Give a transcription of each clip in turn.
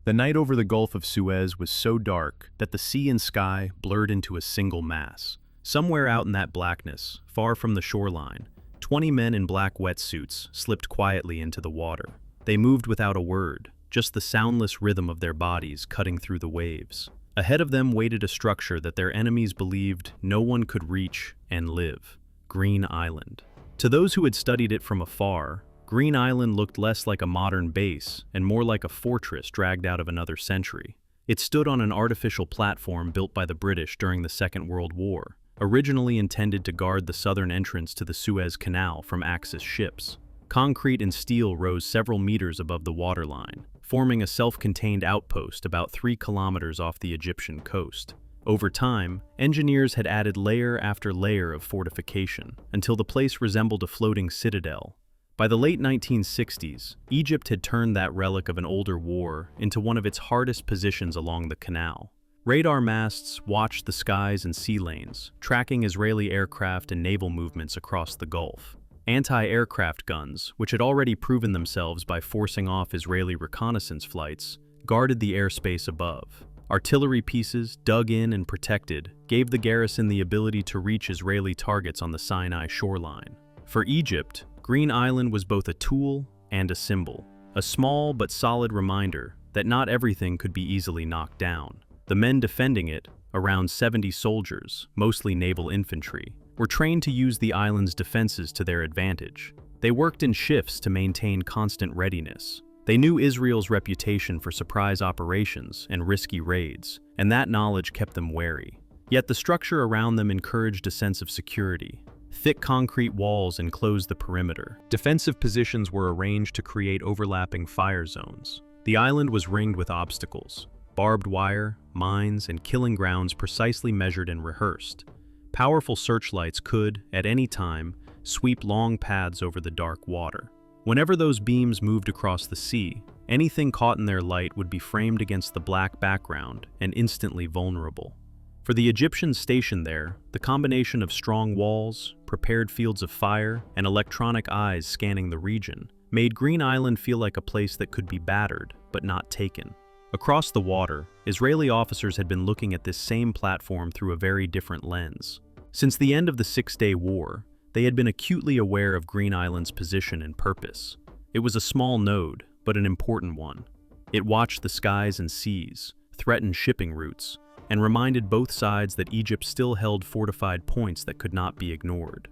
The night over the Gulf of Suez was so dark that the sea and sky blurred into a single mass. Somewhere out in that blackness, far from the shoreline, 20 men in black wetsuits slipped quietly into the water. They moved without a word, just the soundless rhythm of their bodies cutting through the waves. Ahead of them waited a structure that their enemies believed no one could reach and live: Green Island. To those who had studied it from afar, Green Island looked less like a modern base and more like a fortress dragged out of another century. It stood on an artificial platform built by the British during the Second World War, originally intended to guard the southern entrance to the Suez Canal from Axis ships. Concrete and steel rose several meters above the waterline, forming a self-contained outpost about 3 kilometers off the Egyptian coast. Over time, engineers had added layer after layer of fortification, until the place resembled a floating citadel. By the late 1960s, Egypt had turned that relic of an older war into one of its hardest positions along the canal. Radar masts watched the skies and sea lanes, tracking Israeli aircraft and naval movements across the Gulf. Anti-aircraft guns, which had already proven themselves by forcing off Israeli reconnaissance flights, guarded the airspace above. Artillery pieces, dug in and protected, gave the garrison the ability to reach Israeli targets on the Sinai shoreline. For Egypt, Green Island was both a tool and a symbol, a small but solid reminder that not everything could be easily knocked down. The men defending it, around 70 soldiers, mostly naval infantry, were trained to use the island's defenses to their advantage. They worked in shifts to maintain constant readiness. They knew Israel's reputation for surprise operations and risky raids, and that knowledge kept them wary. Yet the structure around them encouraged a sense of security. Thick concrete walls enclosed the perimeter. Defensive positions were arranged to create overlapping fire zones. The island was ringed with obstacles: barbed wire, mines, and killing grounds precisely measured and rehearsed. Powerful searchlights could, at any time, sweep long paths over the dark water. Whenever those beams moved across the sea, anything caught in their light would be framed against the black background and instantly vulnerable. For the Egyptians stationed there, the combination of strong walls, prepared fields of fire, and electronic eyes scanning the region made Green Island feel like a place that could be battered, but not taken. Across the water, Israeli officers had been looking at this same platform through a very different lens. Since the end of the Six-Day War, they had been acutely aware of Green Island's position and purpose. It was a small node, but an important one. It watched the skies and seas, threatened shipping routes, and reminded both sides that Egypt still held fortified points that could not be ignored.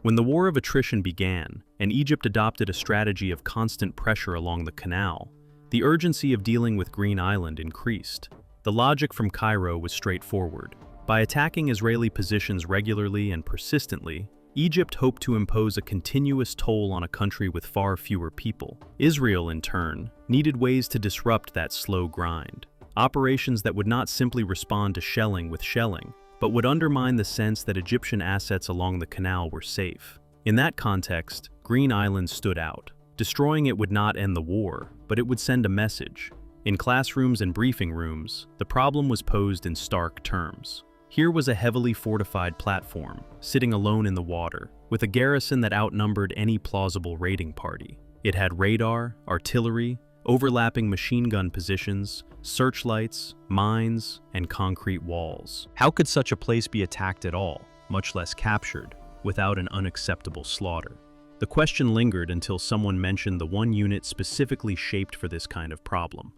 When the war of attrition began, and Egypt adopted a strategy of constant pressure along the canal, the urgency of dealing with Green Island increased. The logic from Cairo was straightforward. By attacking Israeli positions regularly and persistently, Egypt hoped to impose a continuous toll on a country with far fewer people. Israel, in turn, needed ways to disrupt that slow grind. Operations that would not simply respond to shelling with shelling, but would undermine the sense that Egyptian assets along the canal were safe. In that context, Green Island stood out. Destroying it would not end the war, but it would send a message. In classrooms and briefing rooms, the problem was posed in stark terms. Here was a heavily fortified platform, sitting alone in the water, with a garrison that outnumbered any plausible raiding party. It had radar, artillery, overlapping machine gun positions, searchlights, mines, and concrete walls. How could such a place be attacked at all, much less captured, without an unacceptable slaughter? The question lingered until someone mentioned the one unit specifically shaped for this kind of problem: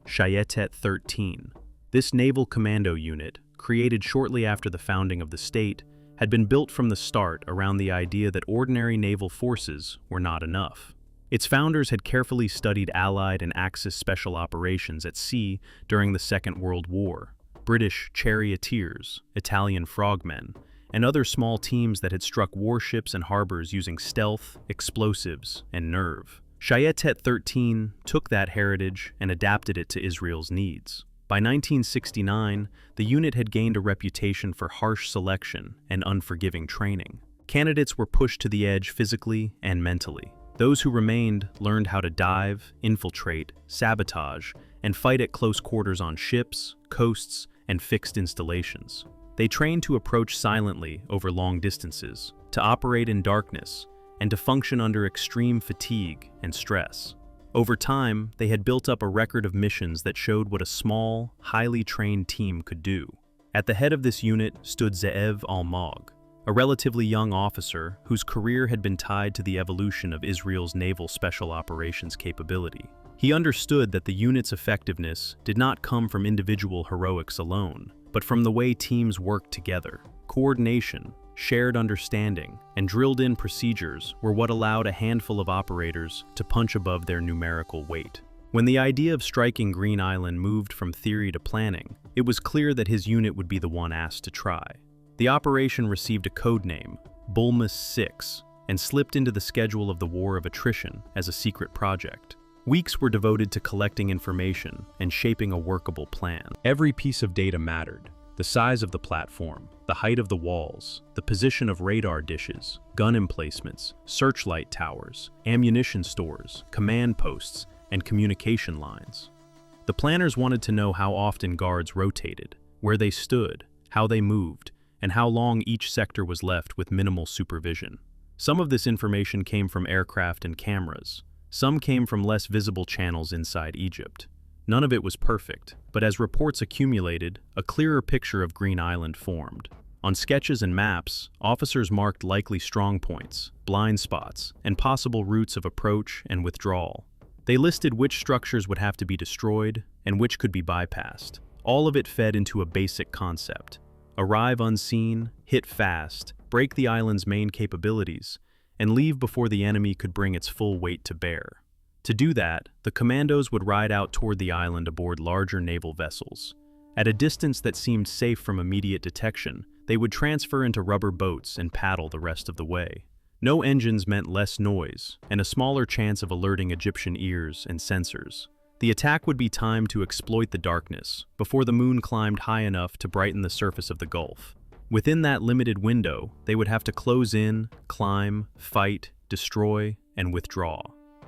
Shayetet 13. This naval commando unit, created shortly after the founding of the state, had been built from the start around the idea that ordinary naval forces were not enough. Its founders had carefully studied Allied and Axis special operations at sea during the Second World War, British charioteers, Italian frogmen, and other small teams that had struck warships and harbors using stealth, explosives, and nerve. Shayetet 13 took that heritage and adapted it to Israel's needs. By 1969, the unit had gained a reputation for harsh selection and unforgiving training. Candidates were pushed to the edge physically and mentally. Those who remained learned how to dive, infiltrate, sabotage, and fight at close quarters on ships, coasts, and fixed installations. They trained to approach silently over long distances, to operate in darkness, and to function under extreme fatigue and stress. Over time, they had built up a record of missions that showed what a small, highly trained team could do. At the head of this unit stood Ze'ev Almog, a relatively young officer whose career had been tied to the evolution of Israel's naval special operations capability. He understood that the unit's effectiveness did not come from individual heroics alone, but from the way teams worked together. Coordination, shared understanding, and drilled-in procedures were what allowed a handful of operators to punch above their numerical weight. When the idea of striking Green Island moved from theory to planning, it was clear that his unit would be the one asked to try. The operation received a code name, Bulmus 6, and slipped into the schedule of the War of Attrition as a secret project. Weeks were devoted to collecting information and shaping a workable plan. Every piece of data mattered. The size of the platform, the height of the walls, the position of radar dishes, gun emplacements, searchlight towers, ammunition stores, command posts, and communication lines. The planners wanted to know how often guards rotated, where they stood, how they moved, and how long each sector was left with minimal supervision. Some of this information came from aircraft and cameras. Some came from less visible channels inside Egypt. None of it was perfect, but as reports accumulated, a clearer picture of Green Island formed. On sketches and maps, officers marked likely strong points, blind spots, and possible routes of approach and withdrawal. They listed which structures would have to be destroyed and which could be bypassed. All of it fed into a basic concept: arrive unseen, hit fast, break the island's main capabilities, and leave before the enemy could bring its full weight to bear. To do that, the commandos would ride out toward the island aboard larger naval vessels. At a distance that seemed safe from immediate detection, they would transfer into rubber boats and paddle the rest of the way. No engines meant less noise, and a smaller chance of alerting Egyptian ears and sensors. The attack would be timed to exploit the darkness, before the moon climbed high enough to brighten the surface of the Gulf. Within that limited window, they would have to close in, climb, fight, destroy, and withdraw.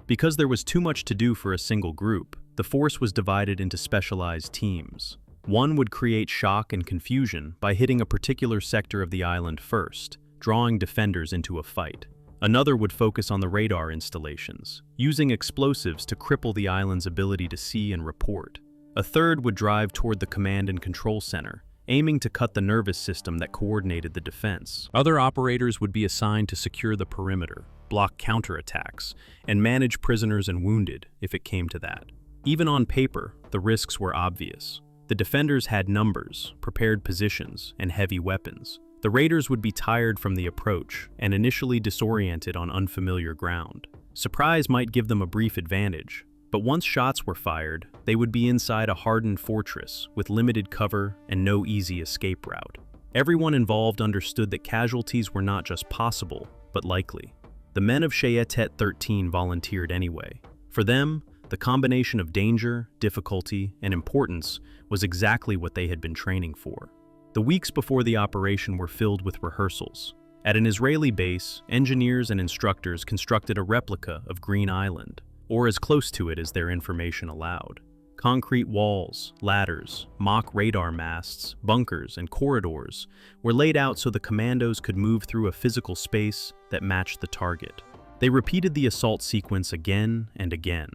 Because there was too much to do for a single group, the force was divided into specialized teams. One would create shock and confusion by hitting a particular sector of the island first, drawing defenders into a fight. Another would focus on the radar installations, using explosives to cripple the island's ability to see and report. A third would drive toward the command and control center, aiming to cut the nervous system that coordinated the defense. Other operators would be assigned to secure the perimeter, block counterattacks, and manage prisoners and wounded if it came to that. Even on paper, the risks were obvious. The defenders had numbers, prepared positions, and heavy weapons. The raiders would be tired from the approach and initially disoriented on unfamiliar ground. Surprise might give them a brief advantage, but once shots were fired, they would be inside a hardened fortress with limited cover and no easy escape route. Everyone involved understood that casualties were not just possible, but likely. The men of Shayetet 13 volunteered anyway. For them, the combination of danger, difficulty, and importance was exactly what they had been training for. The weeks before the operation were filled with rehearsals. At an Israeli base, engineers and instructors constructed a replica of Green Island, or as close to it as their information allowed. Concrete walls, ladders, mock radar masts, bunkers, and corridors were laid out so the commandos could move through a physical space that matched the target. They repeated the assault sequence again and again.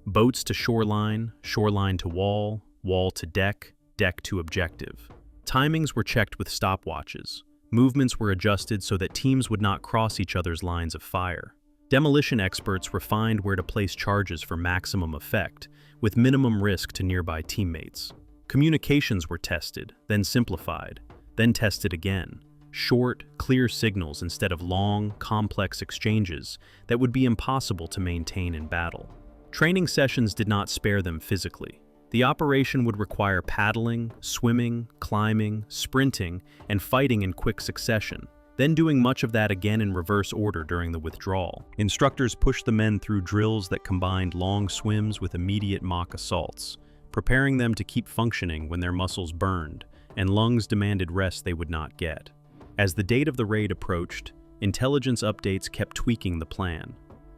Boats to shoreline, shoreline to wall, wall to deck, deck to objective. Timings were checked with stopwatches. Movements were adjusted so that teams would not cross each other's lines of fire. Demolition experts refined where to place charges for maximum effect, with minimum risk to nearby teammates. Communications were tested, then simplified, then tested again. Short, clear signals instead of long, complex exchanges that would be impossible to maintain in battle. Training sessions did not spare them physically. The operation would require paddling, swimming, climbing, sprinting, and fighting in quick succession, then doing much of that again in reverse order during the withdrawal. Instructors pushed the men through drills that combined long swims with immediate mock assaults, preparing them to keep functioning when their muscles burned and lungs demanded rest they would not get. As the date of the raid approached, intelligence updates kept tweaking the plan.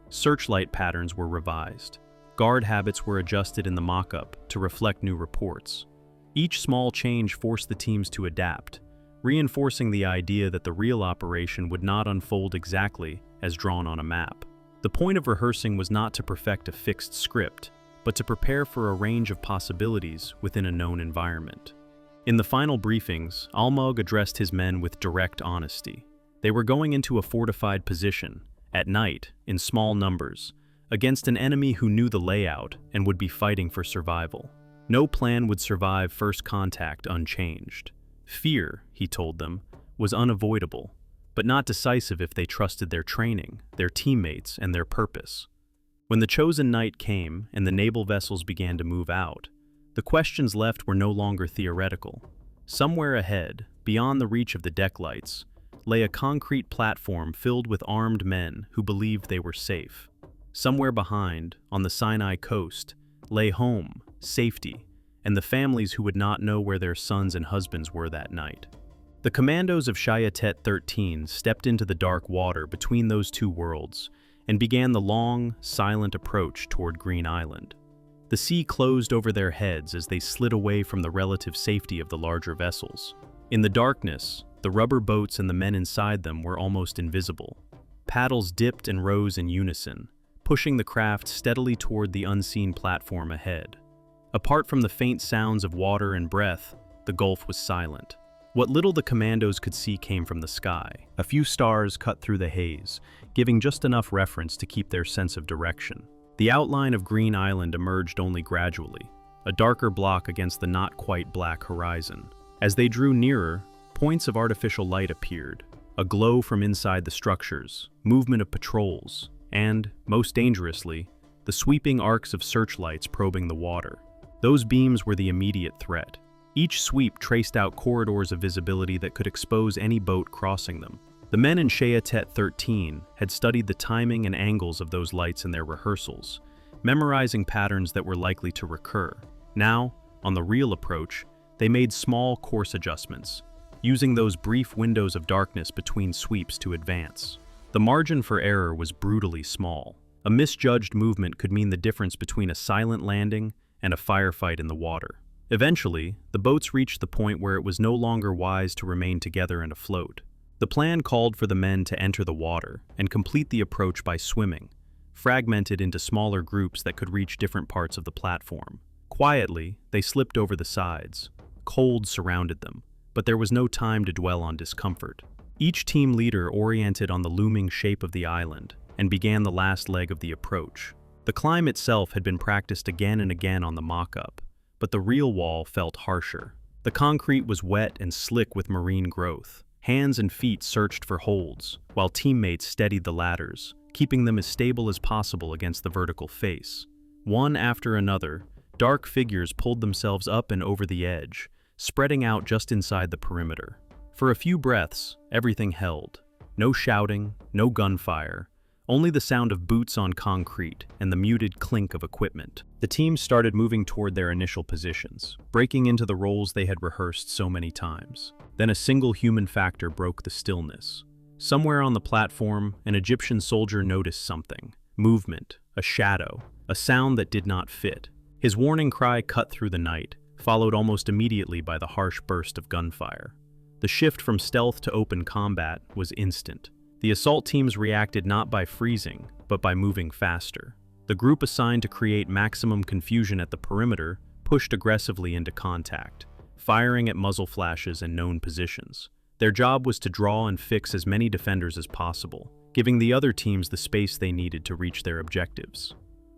Searchlight patterns were revised. Guard habits were adjusted in the mock-up to reflect new reports. Each small change forced the teams to adapt, reinforcing the idea that the real operation would not unfold exactly as drawn on a map. The point of rehearsing was not to perfect a fixed script, but to prepare for a range of possibilities within a known environment. In the final briefings, Almog addressed his men with direct honesty. They were going into a fortified position, at night, in small numbers, against an enemy who knew the layout and would be fighting for survival. No plan would survive first contact unchanged. Fear, he told them, was unavoidable, but not decisive if they trusted their training, their teammates, and their purpose. When the chosen night came and the naval vessels began to move out, the questions left were no longer theoretical. Somewhere ahead, beyond the reach of the deck lights, lay a concrete platform filled with armed men who believed they were safe. Somewhere behind, on the Sinai coast, lay home, safety, and the families who would not know where their sons and husbands were that night. The commandos of Shayetet 13 stepped into the dark water between those two worlds and began the long, silent approach toward Green Island. The sea closed over their heads as they slid away from the relative safety of the larger vessels. In the darkness, the rubber boats and the men inside them were almost invisible. Paddles dipped and rose in unison, pushing the craft steadily toward the unseen platform ahead. Apart from the faint sounds of water and breath, the Gulf was silent. What little the commandos could see came from the sky. A few stars cut through the haze, giving just enough reference to keep their sense of direction. The outline of Green Island emerged only gradually, a darker block against the not quite black horizon. As they drew nearer, points of artificial light appeared, a glow from inside the structures, movement of patrols, and, most dangerously, the sweeping arcs of searchlights probing the water. Those beams were the immediate threat. Each sweep traced out corridors of visibility that could expose any boat crossing them. The men in Shayetet 13 had studied the timing and angles of those lights in their rehearsals, memorizing patterns that were likely to recur. Now, on the real approach, they made small course adjustments, using those brief windows of darkness between sweeps to advance. The margin for error was brutally small. A misjudged movement could mean the difference between a silent landing and a firefight in the water. Eventually, the boats reached the point where it was no longer wise to remain together and afloat. The plan called for the men to enter the water and complete the approach by swimming, fragmented into smaller groups that could reach different parts of the platform. Quietly, they slipped over the sides. Cold surrounded them, but there was no time to dwell on discomfort. Each team leader oriented on the looming shape of the island and began the last leg of the approach. The climb itself had been practiced again and again on the mock-up, but the real wall felt harsher. The concrete was wet and slick with marine growth. Hands and feet searched for holds, while teammates steadied the ladders, keeping them as stable as possible against the vertical face. One after another, dark figures pulled themselves up and over the edge, spreading out just inside the perimeter. For a few breaths, everything held. No shouting, no gunfire, only the sound of boots on concrete and the muted clink of equipment. The team started moving toward their initial positions, breaking into the roles they had rehearsed so many times. Then a single human factor broke the stillness. Somewhere on the platform, an Egyptian soldier noticed something. Movement, a shadow, a sound that did not fit. His warning cry cut through the night, followed almost immediately by the harsh burst of gunfire. The shift from stealth to open combat was instant. The assault teams reacted not by freezing, but by moving faster. The group assigned to create maximum confusion at the perimeter pushed aggressively into contact, firing at muzzle flashes and known positions. Their job was to draw and fix as many defenders as possible, giving the other teams the space they needed to reach their objectives.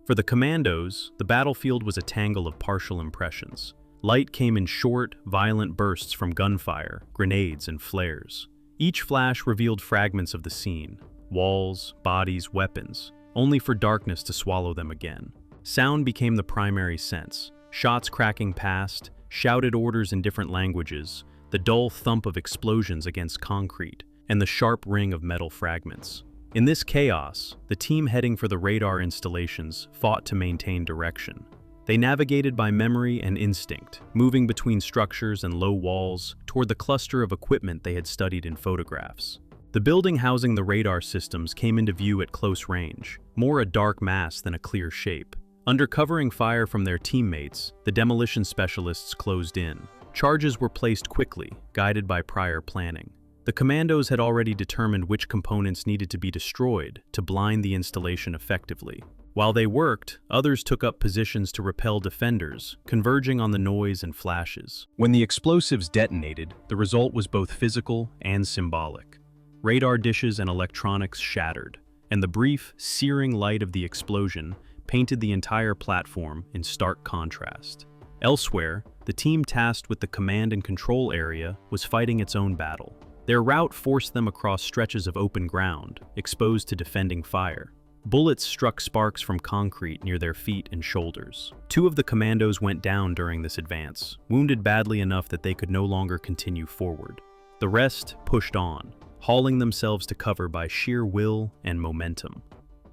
For the commandos, the battlefield was a tangle of partial impressions. Light came in short, violent bursts from gunfire, grenades, and flares. Each flash revealed fragments of the scene, walls, bodies, weapons, only for darkness to swallow them again. Sound became the primary sense, shots cracking past, shouted orders in different languages, the dull thump of explosions against concrete, and the sharp ring of metal fragments. In this chaos, the team heading for the radar installations fought to maintain direction. They navigated by memory and instinct, moving between structures and low walls toward the cluster of equipment they had studied in photographs. The building housing the radar systems came into view at close range, more a dark mass than a clear shape. Under covering fire from their teammates, the demolition specialists closed in. Charges were placed quickly, guided by prior planning. The commandos had already determined which components needed to be destroyed to blind the installation effectively. While they worked, others took up positions to repel defenders, converging on the noise and flashes. When the explosives detonated, the result was both physical and symbolic. Radar dishes and electronics shattered, and the brief, searing light of the explosion painted the entire platform in stark contrast. Elsewhere, the team tasked with the command and control area was fighting its own battle. Their route forced them across stretches of open ground, exposed to defending fire. Bullets struck sparks from concrete near their feet and shoulders. 2 of the commandos went down during this advance, wounded badly enough that they could no longer continue forward. The rest pushed on, hauling themselves to cover by sheer will and momentum.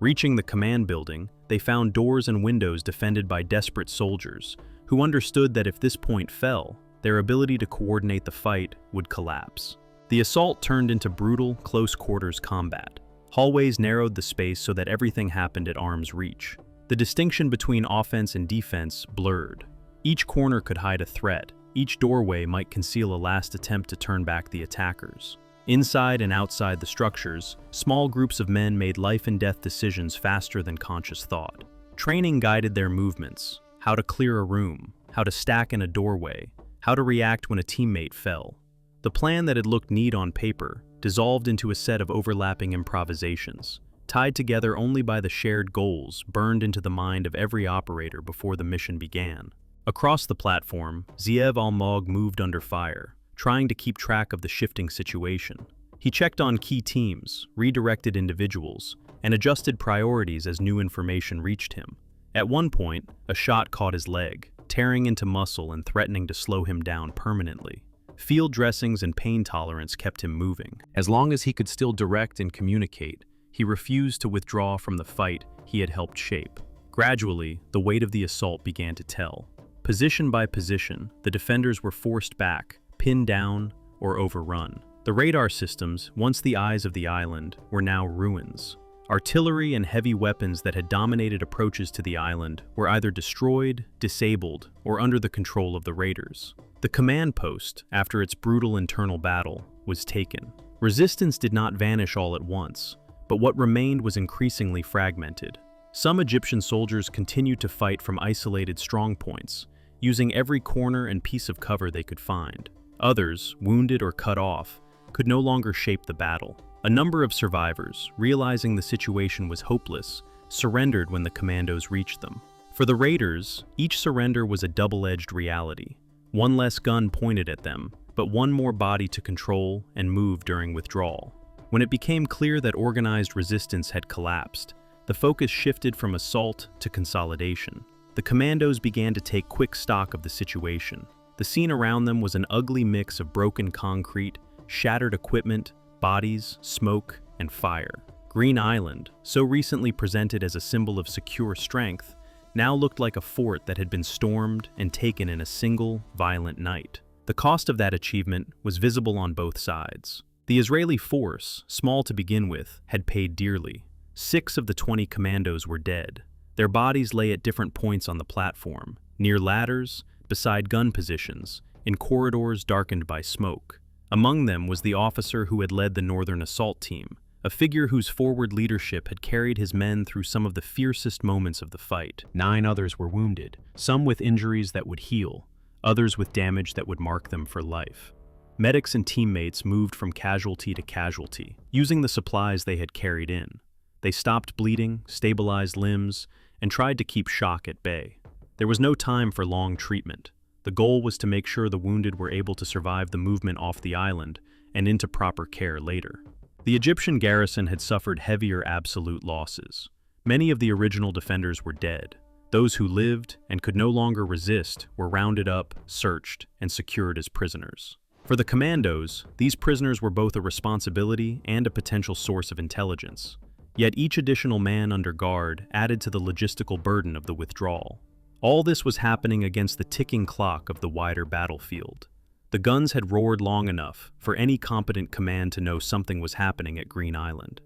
Reaching the command building, they found doors and windows defended by desperate soldiers, who understood that if this point fell, their ability to coordinate the fight would collapse. The assault turned into brutal, close-quarters combat. Hallways narrowed the space so that everything happened at arm's reach. The distinction between offense and defense blurred. Each corner could hide a threat. Each doorway might conceal a last attempt to turn back the attackers. Inside and outside the structures, small groups of men made life-and-death decisions faster than conscious thought. Training guided their movements: how to clear a room, how to stack in a doorway, how to react when a teammate fell. The plan that had looked neat on paper dissolved into a set of overlapping improvisations, tied together only by the shared goals burned into the mind of every operator before the mission began. Across the platform, Ziev Almog moved under fire, trying to keep track of the shifting situation. He checked on key teams, redirected individuals, and adjusted priorities as new information reached him. At one point, a shot caught his leg, tearing into muscle and threatening to slow him down permanently. Field dressings and pain tolerance kept him moving. As long as he could still direct and communicate, he refused to withdraw from the fight he had helped shape. Gradually, the weight of the assault began to tell. Position by position, the defenders were forced back, pinned down, or overrun. The radar systems, once the eyes of the island, were now ruins. Artillery and heavy weapons that had dominated approaches to the island were either destroyed, disabled, or under the control of the raiders. The command post, after its brutal internal battle, was taken. Resistance did not vanish all at once, but what remained was increasingly fragmented. Some Egyptian soldiers continued to fight from isolated strongpoints, using every corner and piece of cover they could find. Others, wounded or cut off, could no longer shape the battle. A number of survivors, realizing the situation was hopeless, surrendered when the commandos reached them. For the raiders, each surrender was a double-edged reality. One less gun pointed at them, but one more body to control and move during withdrawal. When it became clear that organized resistance had collapsed, the focus shifted from assault to consolidation. The commandos began to take quick stock of the situation. The scene around them was an ugly mix of broken concrete, shattered equipment, bodies, smoke, and fire. Green Island, so recently presented as a symbol of secure strength, now looked like a fort that had been stormed and taken in a single, violent night. The cost of that achievement was visible on both sides. The Israeli force, small to begin with, had paid dearly. 6 of the 20 commandos were dead. Their bodies lay at different points on the platform, near ladders, beside gun positions, in corridors darkened by smoke. Among them was the officer who had led the Northern Assault Team, a figure whose forward leadership had carried his men through some of the fiercest moments of the fight. 9 others were wounded, some with injuries that would heal, others with damage that would mark them for life. Medics and teammates moved from casualty to casualty, using the supplies they had carried in. They stopped bleeding, stabilized limbs, and tried to keep shock at bay. There was no time for long treatment. The goal was to make sure the wounded were able to survive the movement off the island and into proper care later. The Egyptian garrison had suffered heavier absolute losses. Many of the original defenders were dead. Those who lived and could no longer resist were rounded up, searched, and secured as prisoners. For the commandos, these prisoners were both a responsibility and a potential source of intelligence. Yet each additional man under guard added to the logistical burden of the withdrawal. All this was happening against the ticking clock of the wider battlefield. The guns had roared long enough for any competent command to know something was happening at Green Island.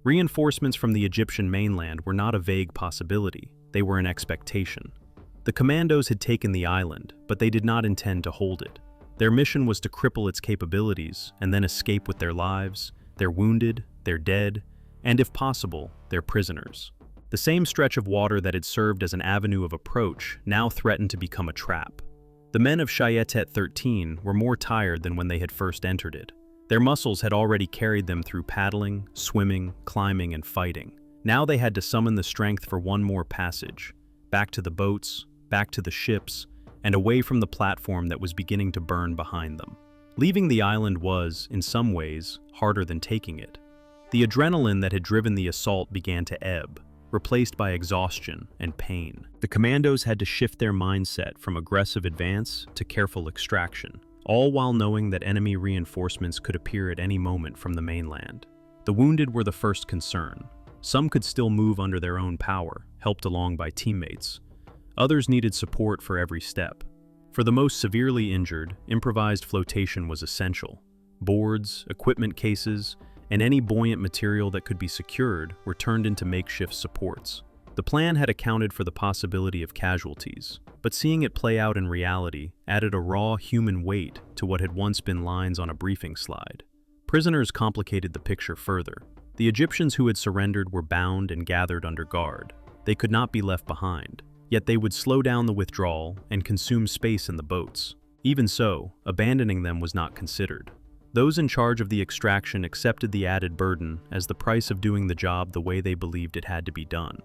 Reinforcements from the Egyptian mainland were not a vague possibility, they were an expectation. The commandos had taken the island, but they did not intend to hold it. Their mission was to cripple its capabilities and then escape with their lives, their wounded, their dead, and if possible, their prisoners. The same stretch of water that had served as an avenue of approach now threatened to become a trap. The men of Shayetet 13 were more tired than when they had first entered it. Their muscles had already carried them through paddling, swimming, climbing, and fighting. Now they had to summon the strength for one more passage, back to the boats, back to the ships, and away from the platform that was beginning to burn behind them. Leaving the island was, in some ways, harder than taking it. The adrenaline that had driven the assault began to ebb, replaced by exhaustion and pain. The commandos had to shift their mindset from aggressive advance to careful extraction, all while knowing that enemy reinforcements could appear at any moment from the mainland. The wounded were the first concern. Some could still move under their own power, helped along by teammates. Others needed support for every step. For the most severely injured, improvised flotation was essential. Boards, equipment cases, and any buoyant material that could be secured were turned into makeshift supports. The plan had accounted for the possibility of casualties, but seeing it play out in reality added a raw human weight to what had once been lines on a briefing slide. Prisoners complicated the picture further. The Egyptians who had surrendered were bound and gathered under guard. They could not be left behind, yet they would slow down the withdrawal and consume space in the boats. Even so, abandoning them was not considered. Those in charge of the extraction accepted the added burden as the price of doing the job the way they believed it had to be done.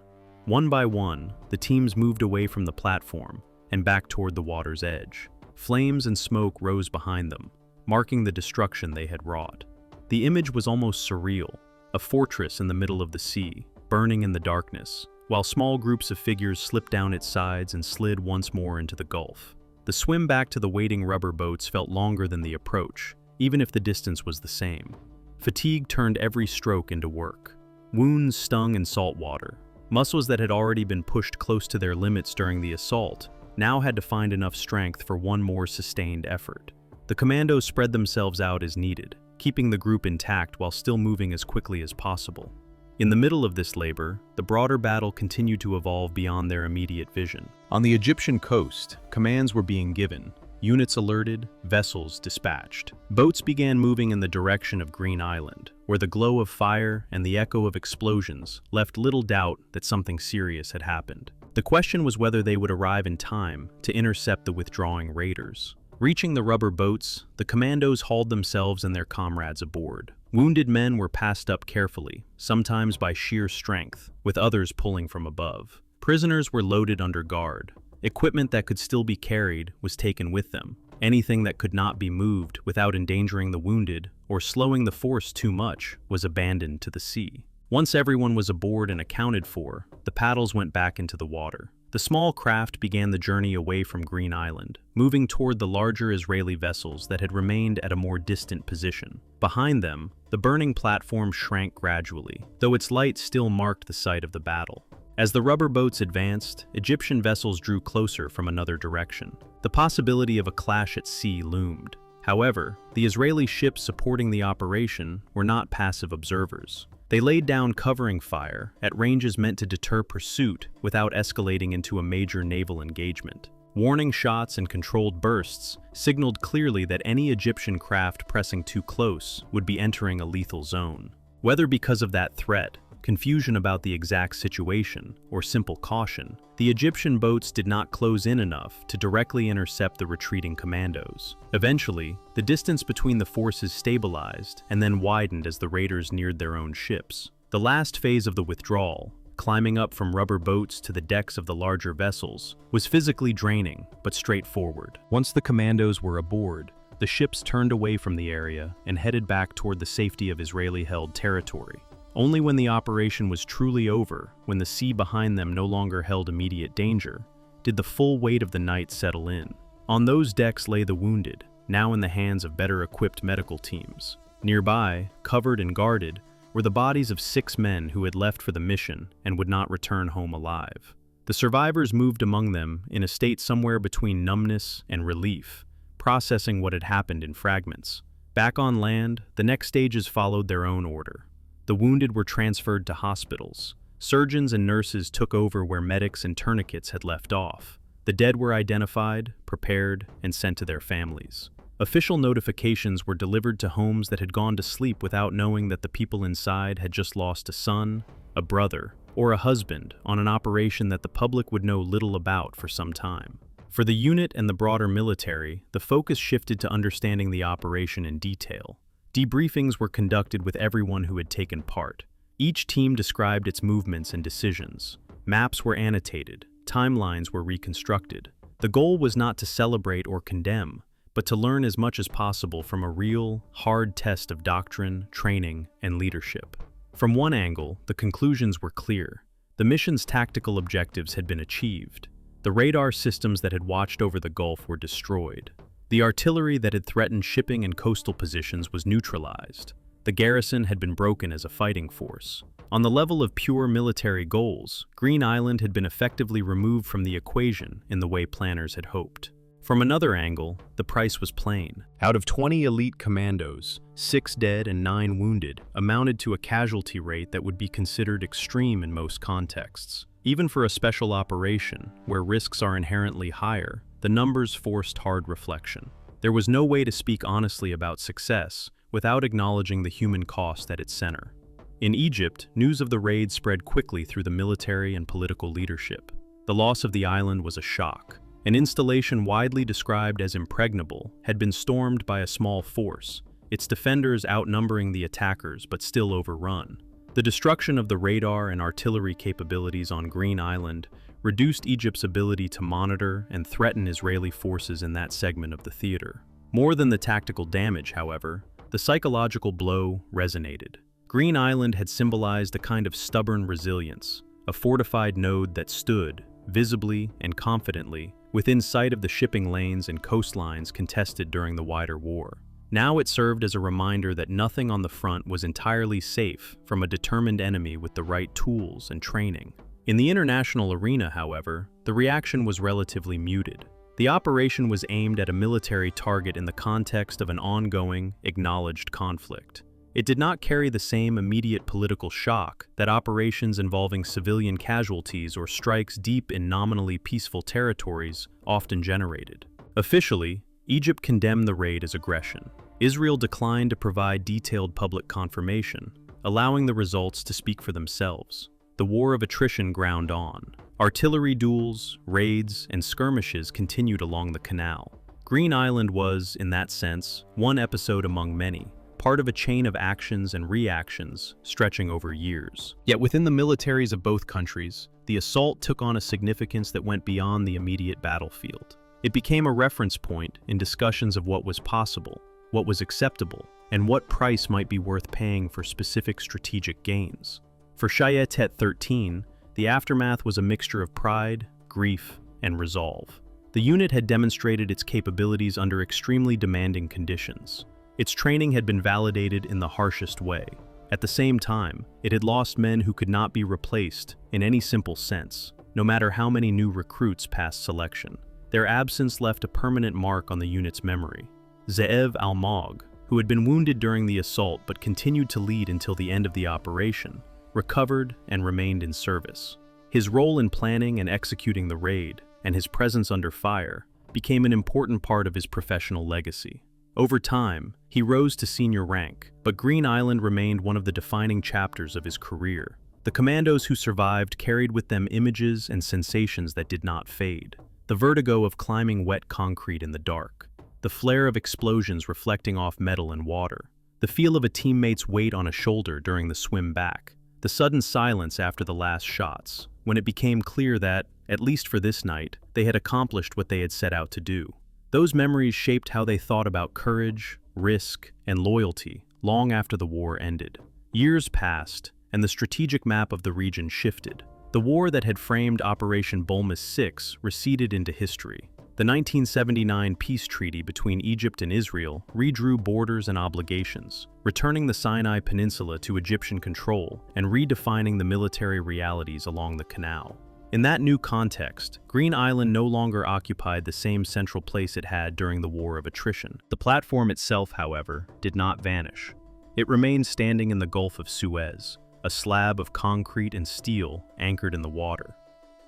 One by one, the teams moved away from the platform and back toward the water's edge. Flames and smoke rose behind them, marking the destruction they had wrought. The image was almost surreal, a fortress in the middle of the sea, burning in the darkness, while small groups of figures slipped down its sides and slid once more into the Gulf. The swim back to the waiting rubber boats felt longer than the approach, even if the distance was the same. Fatigue turned every stroke into work. Wounds stung in salt water. Muscles that had already been pushed close to their limits during the assault now had to find enough strength for one more sustained effort. The commandos spread themselves out as needed, keeping the group intact while still moving as quickly as possible. In the middle of this labor, the broader battle continued to evolve beyond their immediate vision. On the Egyptian coast, commands were being given, units alerted, vessels dispatched. Boats began moving in the direction of Green Island, where the glow of fire and the echo of explosions left little doubt that something serious had happened. The question was whether they would arrive in time to intercept the withdrawing raiders. Reaching the rubber boats, the commandos hauled themselves and their comrades aboard. Wounded men were passed up carefully, sometimes by sheer strength, with others pulling from above. Prisoners were loaded under guard. Equipment that could still be carried was taken with them. Anything that could not be moved without endangering the wounded or slowing the force too much was abandoned to the sea. Once everyone was aboard and accounted for, the paddles went back into the water. The small craft began the journey away from Green Island, moving toward the larger Israeli vessels that had remained at a more distant position. Behind them, the burning platform shrank gradually, though its light still marked the site of the battle. As the rubber boats advanced, Egyptian vessels drew closer from another direction. The possibility of a clash at sea loomed. However, the Israeli ships supporting the operation were not passive observers. They laid down covering fire at ranges meant to deter pursuit without escalating into a major naval engagement. Warning shots and controlled bursts signaled clearly that any Egyptian craft pressing too close would be entering a lethal zone. Whether because of that threat, confusion about the exact situation, or simple caution, the Egyptian boats did not close in enough to directly intercept the retreating commandos. Eventually, the distance between the forces stabilized and then widened as the raiders neared their own ships. The last phase of the withdrawal, climbing up from rubber boats to the decks of the larger vessels, was physically draining but straightforward. Once the commandos were aboard, the ships turned away from the area and headed back toward the safety of Israeli-held territory. Only when the operation was truly over, when the sea behind them no longer held immediate danger, did the full weight of the night settle in. On those decks lay the wounded, now in the hands of better-equipped medical teams. Nearby, covered and guarded, were the bodies of 6 men who had left for the mission and would not return home alive. The survivors moved among them in a state somewhere between numbness and relief, processing what had happened in fragments. Back on land, the next stages followed their own order. The wounded were transferred to hospitals. Surgeons and nurses took over where medics and tourniquets had left off. The dead were identified, prepared, and sent to their families. Official notifications were delivered to homes that had gone to sleep without knowing that the people inside had just lost a son, a brother, or a husband on an operation that the public would know little about for some time. For the unit and the broader military, the focus shifted to understanding the operation in detail. Debriefings were conducted with everyone who had taken part. Each team described its movements and decisions. Maps were annotated, timelines were reconstructed. The goal was not to celebrate or condemn, but to learn as much as possible from a real, hard test of doctrine, training, and leadership. From one angle, the conclusions were clear. The mission's tactical objectives had been achieved. The radar systems that had watched over the Gulf were destroyed. The artillery that had threatened shipping and coastal positions was neutralized. The garrison had been broken as a fighting force. On the level of pure military goals, Green Island had been effectively removed from the equation in the way planners had hoped. From another angle, the price was plain. Out of 20 elite commandos, 6 dead and 9 wounded amounted to a casualty rate that would be considered extreme in most contexts. Even for a special operation, where risks are inherently higher, the numbers forced hard reflection. There was no way to speak honestly about success without acknowledging the human cost at its center. In Egypt, news of the raid spread quickly through the military and political leadership. The loss of the island was a shock. An installation widely described as impregnable had been stormed by a small force, its defenders outnumbering the attackers but still overrun. The destruction of the radar and artillery capabilities on Green Island reduced Egypt's ability to monitor and threaten Israeli forces in that segment of the theater. More than the tactical damage, however, the psychological blow resonated. Green Island had symbolized a kind of stubborn resilience, a fortified node that stood, visibly and confidently, within sight of the shipping lanes and coastlines contested during the wider war. Now it served as a reminder that nothing on the front was entirely safe from a determined enemy with the right tools and training. In the international arena, however, the reaction was relatively muted. The operation was aimed at a military target in the context of an ongoing, acknowledged conflict. It did not carry the same immediate political shock that operations involving civilian casualties or strikes deep in nominally peaceful territories often generated. Officially, Egypt condemned the raid as aggression. Israel declined to provide detailed public confirmation, allowing the results to speak for themselves. The war of attrition ground on. Artillery duels, raids, and skirmishes continued along the canal. Green Island was, in that sense, one episode among many, part of a chain of actions and reactions stretching over years. Yet within the militaries of both countries, the assault took on a significance that went beyond the immediate battlefield. It became a reference point in discussions of what was possible, what was acceptable, and what price might be worth paying for specific strategic gains. For Shayetet 13, the aftermath was a mixture of pride, grief, and resolve. The unit had demonstrated its capabilities under extremely demanding conditions. Its training had been validated in the harshest way. At the same time, it had lost men who could not be replaced in any simple sense, no matter how many new recruits passed selection. Their absence left a permanent mark on the unit's memory. Ze'ev al-Mogh, who had been wounded during the assault but continued to lead until the end of the operation, recovered and remained in service. His role in planning and executing the raid, and his presence under fire, became an important part of his professional legacy. Over time, he rose to senior rank, but Green Island remained one of the defining chapters of his career. The commandos who survived carried with them images and sensations that did not fade. The vertigo of climbing wet concrete in the dark, the flare of explosions reflecting off metal and water, the feel of a teammate's weight on a shoulder during the swim back, the sudden silence after the last shots, when it became clear that, at least for this night, they had accomplished what they had set out to do. Those memories shaped how they thought about courage, risk, and loyalty long after the war ended. Years passed, and the strategic map of the region shifted. The war that had framed Operation Bulmus 6 receded into history. The 1979 peace treaty between Egypt and Israel redrew borders and obligations, returning the Sinai Peninsula to Egyptian control and redefining the military realities along the canal. In that new context, Green Island no longer occupied the same central place it had during the War of Attrition. The platform itself, however, did not vanish. It remained standing in the Gulf of Suez, a slab of concrete and steel anchored in the water.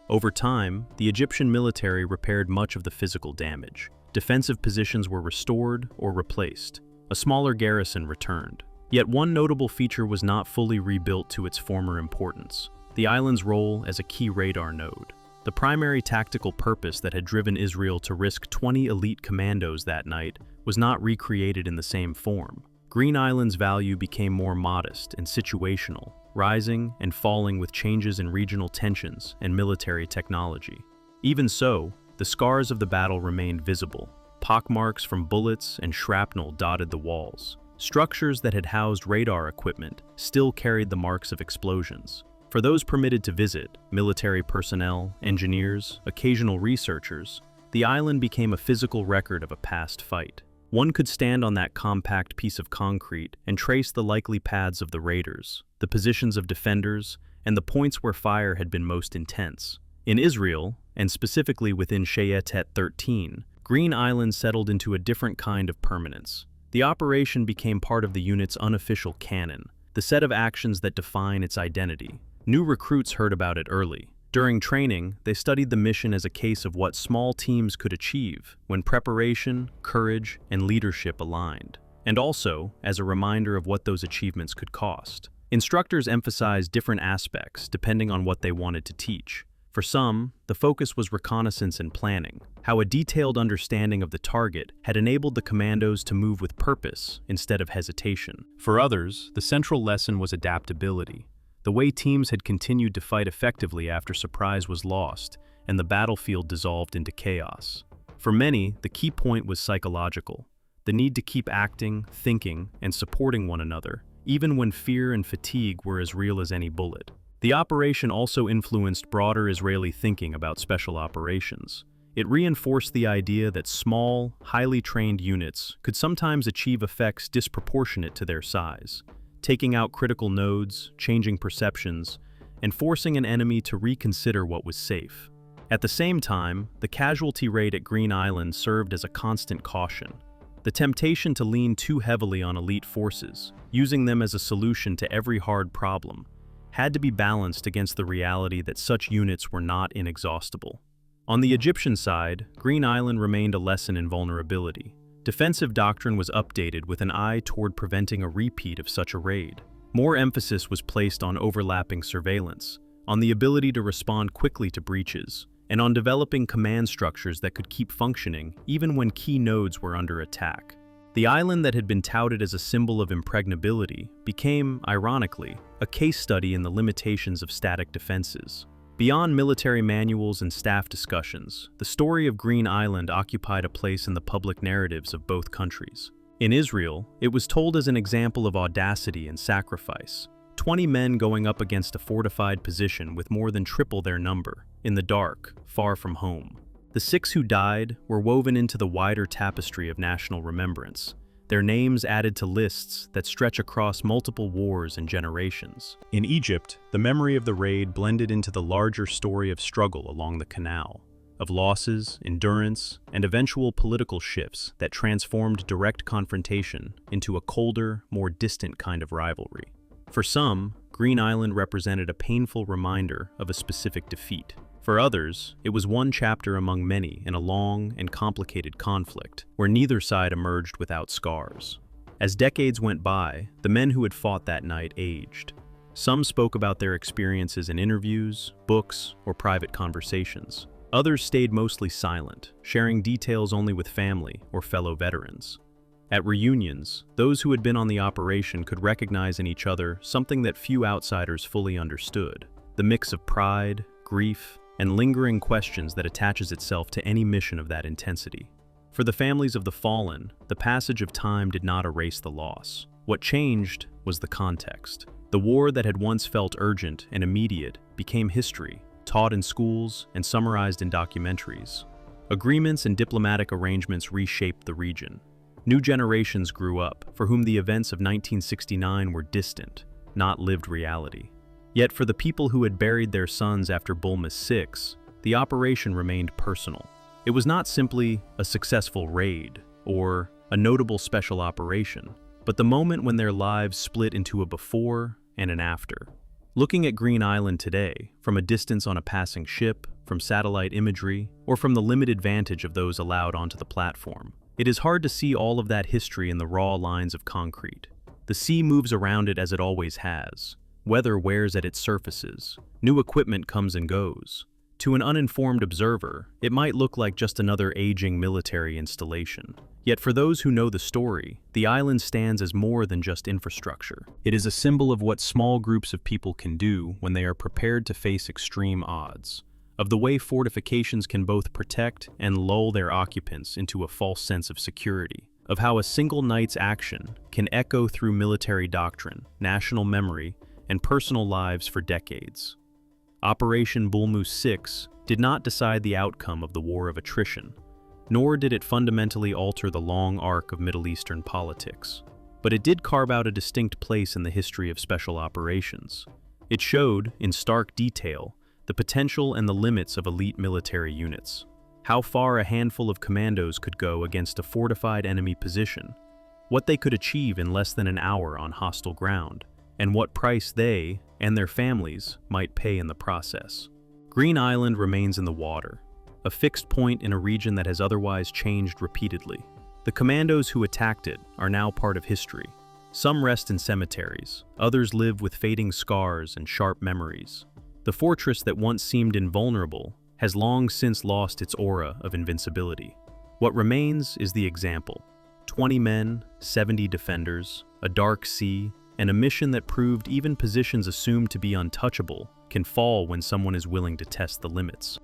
Over time, the Egyptian military repaired much of the physical damage. defensive positions were restored or replaced. A smaller garrison returned. Yet one notable feature was not fully rebuilt to its former importance: the island's role as a key radar node. The primary tactical purpose that had driven Israel to risk 20 elite commandos that night was not recreated in the same form. Green Island's value became more modest and situational, rising and falling with changes in regional tensions and military technology. Even so, the scars of the battle remained visible. Pockmarks from bullets and shrapnel dotted the walls. Structures that had housed radar equipment still carried the marks of explosions. For those permitted to visit, military personnel, engineers, occasional researchers, the island became a physical record of a past fight. One could stand on that compact piece of concrete and trace the likely paths of the raiders, the positions of defenders, and the points where fire had been most intense. In Israel, and specifically within Shayetet 13, Green Island settled into a different kind of permanence. The operation became part of the unit's unofficial canon, the set of actions that define its identity. New recruits heard about it early. During training, they studied the mission as a case of what small teams could achieve when preparation, courage, and leadership aligned, and also as a reminder of what those achievements could cost. Instructors emphasized different aspects depending on what they wanted to teach. For some, the focus was reconnaissance and planning, how a detailed understanding of the target had enabled the commandos to move with purpose instead of hesitation. For others, the central lesson was adaptability, the way teams had continued to fight effectively after surprise was lost and the battlefield dissolved into chaos. For many, the key point was psychological, the need to keep acting, thinking, and supporting one another, even when fear and fatigue were as real as any bullet. The operation also influenced broader Israeli thinking about special operations. It reinforced the idea that small, highly trained units could sometimes achieve effects disproportionate to their size, taking out critical nodes, changing perceptions, and forcing an enemy to reconsider what was safe. At the same time, the casualty rate at Green Island served as a constant caution. The temptation to lean too heavily on elite forces, using them as a solution to every hard problem, had to be balanced against the reality that such units were not inexhaustible. On the Egyptian side, Green Island remained a lesson in vulnerability. Defensive doctrine was updated with an eye toward preventing a repeat of such a raid. More emphasis was placed on overlapping surveillance, on the ability to respond quickly to breaches, and on developing command structures that could keep functioning even when key nodes were under attack. The island that had been touted as a symbol of impregnability became, ironically, a case study in the limitations of static defenses. Beyond military manuals and staff discussions, the story of Green Island occupied a place in the public narratives of both countries. In Israel, it was told as an example of audacity and sacrifice. 20 men going up against a fortified position with more than triple their number, in the dark, far from home. The 6 who died were woven into the wider tapestry of national remembrance, their names added to lists that stretch across multiple wars and generations. In Egypt, the memory of the raid blended into the larger story of struggle along the canal, of losses, endurance, and eventual political shifts that transformed direct confrontation into a colder, more distant kind of rivalry. For some, Green Island represented a painful reminder of a specific defeat. For others, it was one chapter among many in a long and complicated conflict, where neither side emerged without scars. As decades went by, the men who had fought that night aged. Some spoke about their experiences in interviews, books, or private conversations. Others stayed mostly silent, sharing details only with family or fellow veterans. At reunions, those who had been on the operation could recognize in each other something that few outsiders fully understood: the mix of pride, grief, and lingering questions that attaches itself to any mission of that intensity. For the families of the fallen, the passage of time did not erase the loss. What changed was the context. The war that had once felt urgent and immediate became history, taught in schools and summarized in documentaries. Agreements and diplomatic arrangements reshaped the region. New generations grew up, for whom the events of 1969 were distant, not lived reality. Yet for the people who had buried their sons after Bulmus 6, the operation remained personal. It was not simply a successful raid or a notable special operation, but the moment when their lives split into a before and an after. Looking at Green Island today, from a distance on a passing ship from satellite imagery, or from the limited vantage of those allowed onto the platform. It is hard to see all of that history in the raw lines of concrete. The sea moves around it as it always has. Weather wears at its surfaces. New equipment comes and goes. To an uninformed observer, it might look like just another aging military installation. Yet for those who know the story, the island stands as more than just infrastructure. It is a symbol of what small groups of people can do when they are prepared to face extreme odds, of the way fortifications can both protect and lull their occupants into a false sense of security, of how a single night's action can echo through military doctrine, national memory, and personal lives for decades. Operation Bulmus 6 did not decide the outcome of the war of attrition, nor did it fundamentally alter the long arc of Middle Eastern politics. But it did carve out a distinct place in the history of special operations. It showed, in stark detail, the potential and the limits of elite military units, how far a handful of commandos could go against a fortified enemy position, what they could achieve in less than an hour on hostile ground, and what price they and their families might pay in the process. Green Island remains in the water, a fixed point in a region that has otherwise changed repeatedly. The commandos who attacked it are now part of history. Some rest in cemeteries, others live with fading scars and sharp memories. The fortress that once seemed invulnerable has long since lost its aura of invincibility. What remains is the example: 20 men, 70 defenders, a dark sea, and a mission that proved even positions assumed to be untouchable can fall when someone is willing to test the limits.